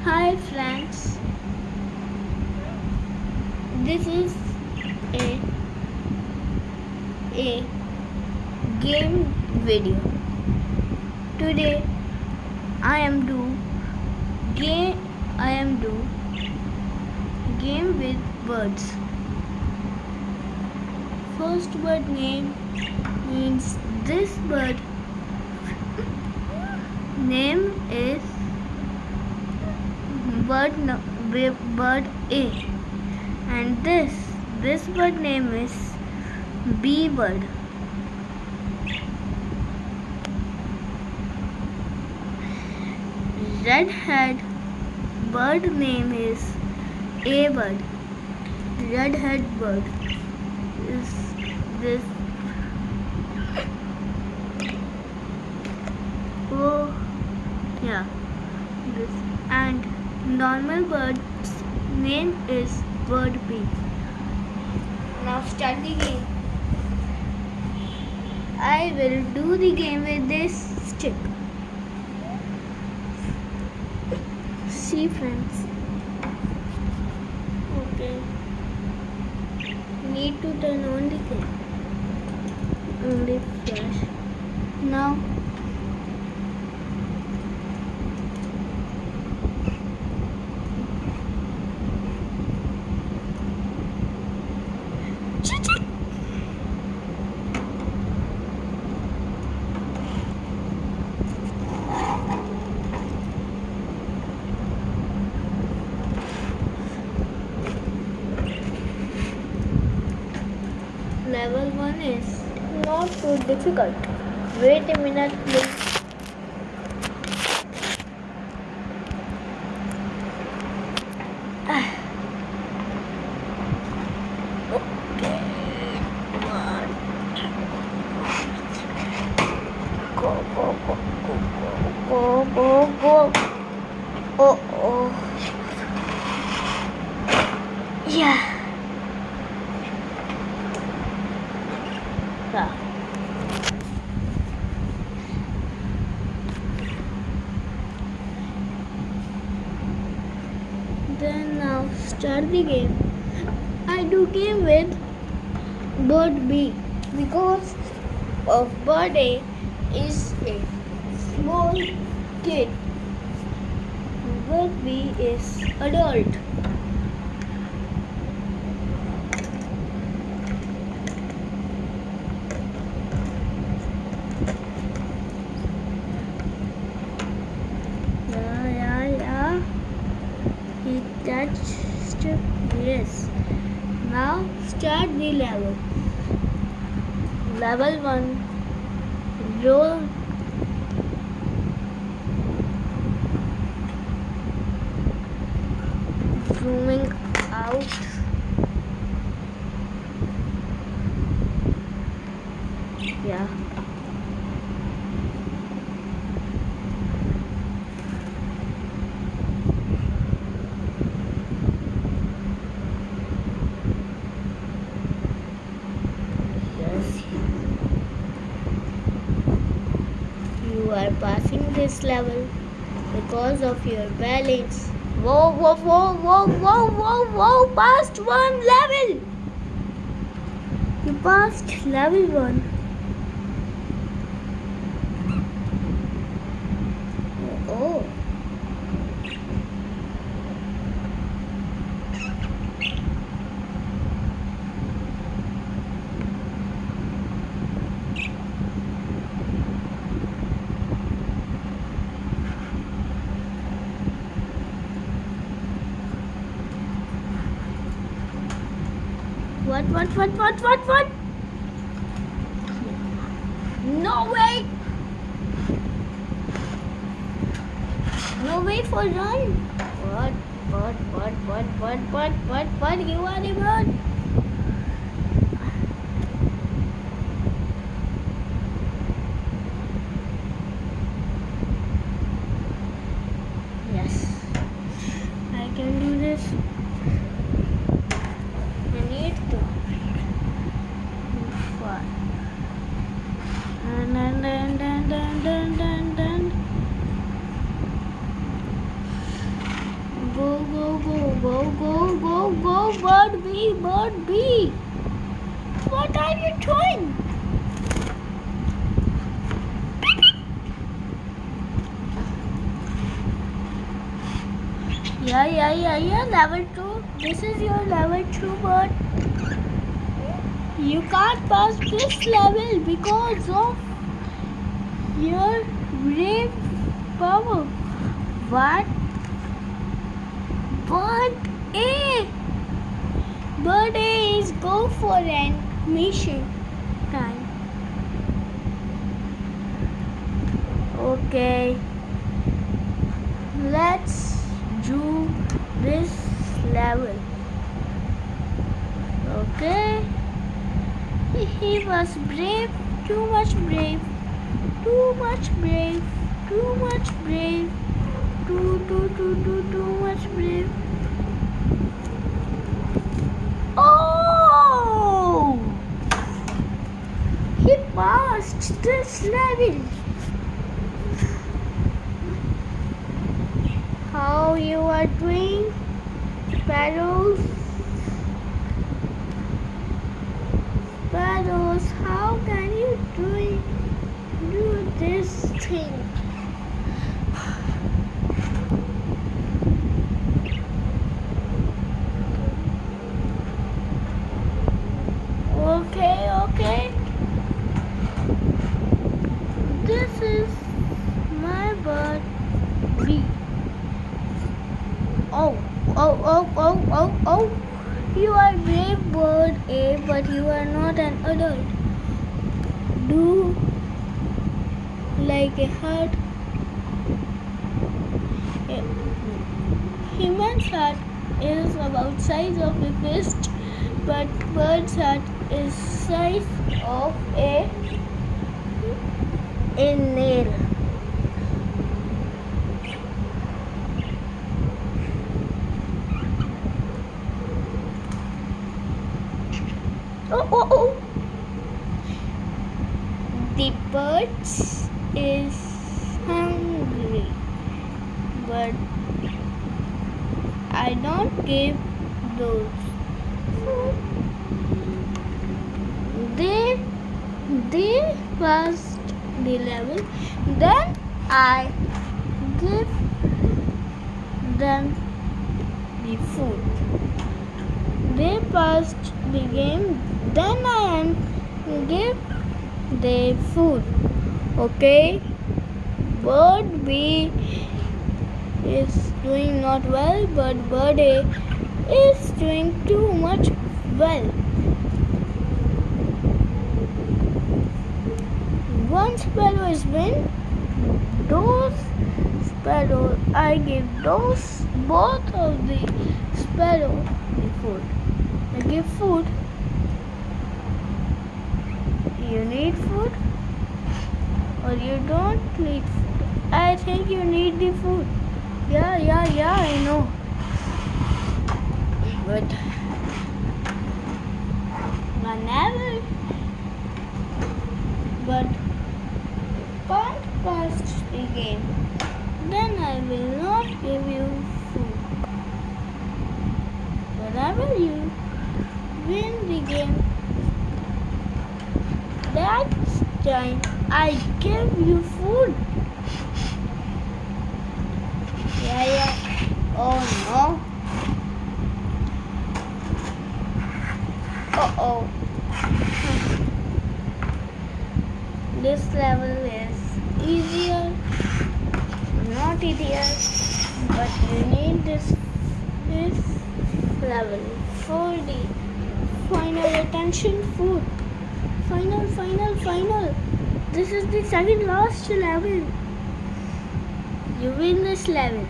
Hi friends, this is a, a game video. Today I am do game with words. First word name means this word name is bird A, and this bird name is B bird. Red-head bird name is A bird. Red-head bird is this. Oh, yeah, this. And normal bird's name is bird B. Now start the game. I will do the game with this stick. See friends. Okay. Need to turn on the game. On the flash. Now level 1 is not so difficult. Wait a minute please. Okay. Go. Oh. Yeah. Then now start the game. I do game with bird B because of bird A is a small kid. Bird B is adult. Yeah. He touched. Yes. Now start the level. Level 1. Roll. Zooming out. Yeah. You are passing this level because of your balance. Whoa, passed one level. You passed level 1. Oh. What? No way! No way for run! What? You are the bird! Yes. I can do this. I need to. And dun, dun, dun, dun. Go, go, go, go, go, go, go, bird B, bird B. What are you doing? Yeah, level 2. This is your level 2 bird. You can't pass this level because of your brave power. What? Bird A. Bird A is go for an mission time. Okay. Let's do this level. Okay. He was brave, too much brave, too much brave, too much brave, too much brave. Oh! He passed this level. How you are doing, Sparrows? Sparrows, how can you do this thing? Okay. This is my bird B. Oh. You are brave bird A, but you are not an adult. Do like a heart. Human's heart is about size of a fist, but bird's heart is size of a nail. Oh. The bird is hungry, but I don't give those food. They passed the level, then I give them the food. They passed the game, then I give the food. Okay, bird B is doing not well, but bird A is doing too much well. One sparrow is win. Those sparrows, I give those both of the sparrow the food. I give food. You need food or you don't need food? I think you need the food. Yeah, I know. But whenever can't pass the game, then I will not give you food. Whenever you win the game, that time I give you food. Yeah. Oh no. Uh-oh. This level is easier, not easier, but you need this level for the final attention food. Final. This is the second last level. You win this level.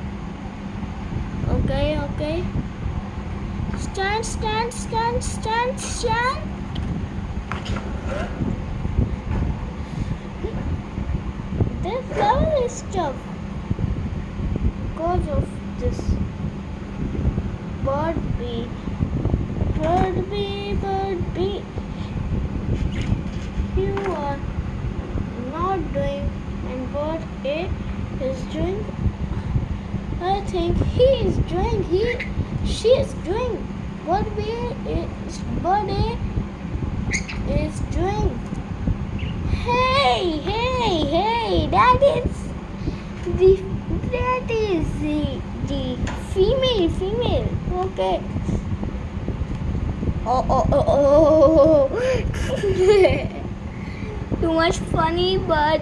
Okay. Stand. This level is tough because of this bird B. You are not doing think he is doing? She is doing. What Birdie is doing? Hey! That is the female. Okay. Oh. Too much funny, but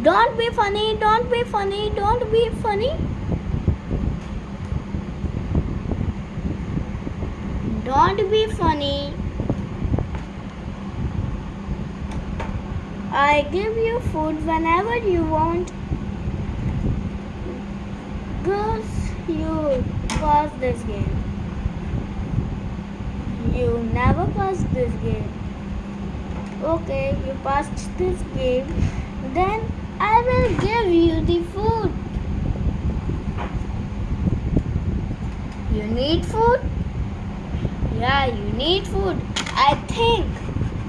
don't be funny. Don't be funny. I give you food whenever you want. Girls, you pass this game. You never passed this game. Okay, you passed this game. Then I will give you the food. You need food? Yeah, you need food. I think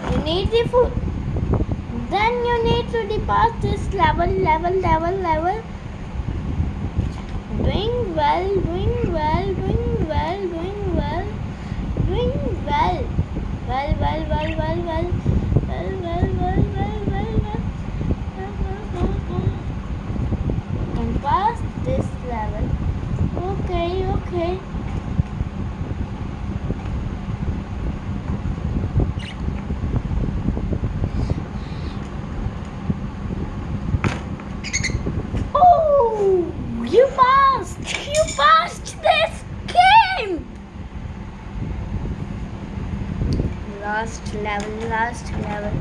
you need the food. Then you need to pass this level. Doing well. Can pass this level. Okay. Oh, you passed this game. Last level.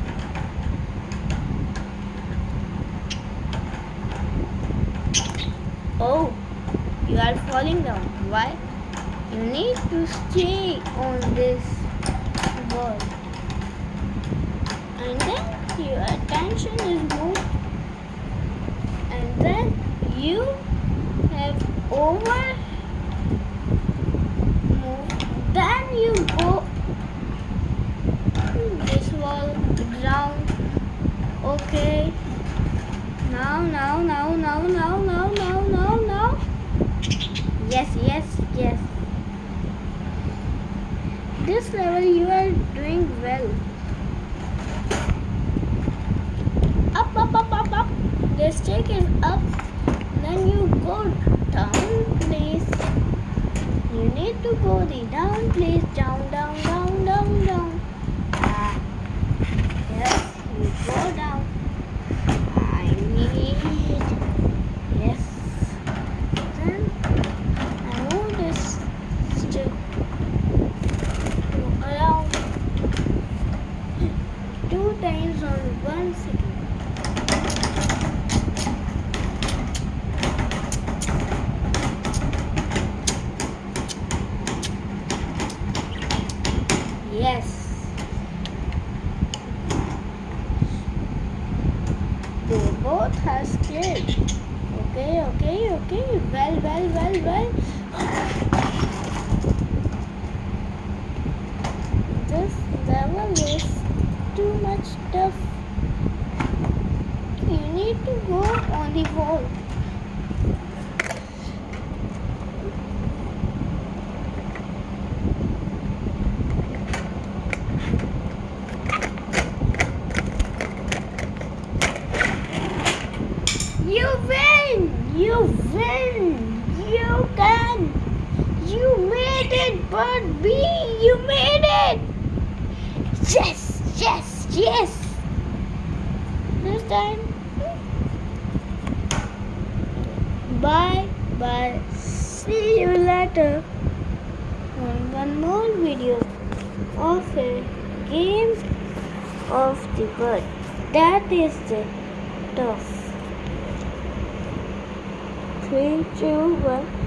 Oh, you are falling down. Why? You need to stay on this wall. And then your attention is moved. And then you have over moved. Then you go this wall, ground. Okay. Now. Yes. This level you are doing well. Up. The stick is up. Then you go down, please. You need to go the down, please. Down. Yes, you go down. Yes. Then I move this stick around 2 times on 1 second. Yes. They both have skilled. Okay. Well. This level is too much tough. You need to go on the wall. You win! You can! You made it, Bird B! You made it! Yes! This time, bye. See you later on one more video of a game of the bird. That is the tough. 3, 2, 1.